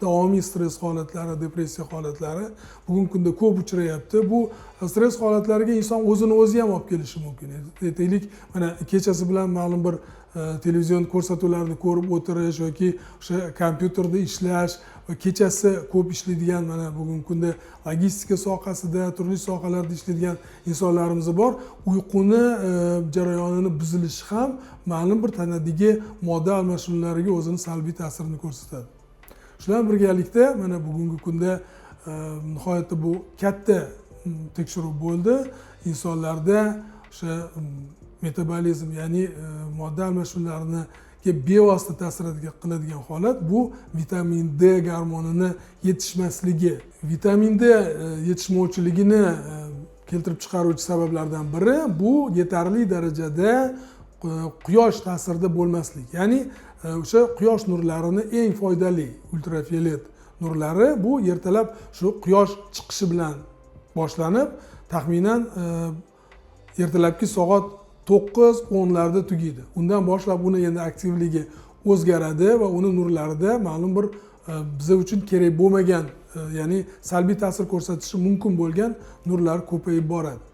davomiy stress holatlari, depressiya holatlari bugungi kunda ko'p uchrayapti. Bu stress holatlariga inson o'zini o'zi ham olib kelishi mumkin. Aytaylik, mana kechasi bilan ma'lum bir televizion ko'rsatuvlarni ko'rib o'tirish yoki o'sha kompyuterda ishlash va kechasi ko'p ishlaydigan, mana bugungi kunda logistika sohasida, turli sohalarda ishlaydigan insonlarimiz bor. Uyquni jarayonini buzilishi ham ma'lum bir tanadagi modda almashinuvlariga o'zini salbiy ta'sirini ko'rsatadi. Shular birgalikda mana bugungi kunda nihoyatda bu katta tekshiruv bo'ldi. İnsonlarda o'sha metabolizm, ya'ni modda almashinuvlarini bevosita ta'sir qiladigan holat bu vitamin D gormonini yetishmasligi. Vitamin D yetishmovchiligini keltirib chiqaruvchi sabablardan biri bu yetarli darajada quyosh ta'sirida bo'lmaslik. Ya'ni o'sha quyosh nurlarini eng foydali ultrafiolet nurlari bu ertalab shu quyosh chiqishi bilan boshlanib, taxminan ertalabki soat 9-10larda tugaydi. Undan boshlab uni endi aktivligi o'zgaradi va uni nurlarida ma'lum bir biza uchun kerak bo'lmagan, ya'ni salbiy ta'sir ko'rsatishi mumkin bo'lgan nurlar ko'payib boradi.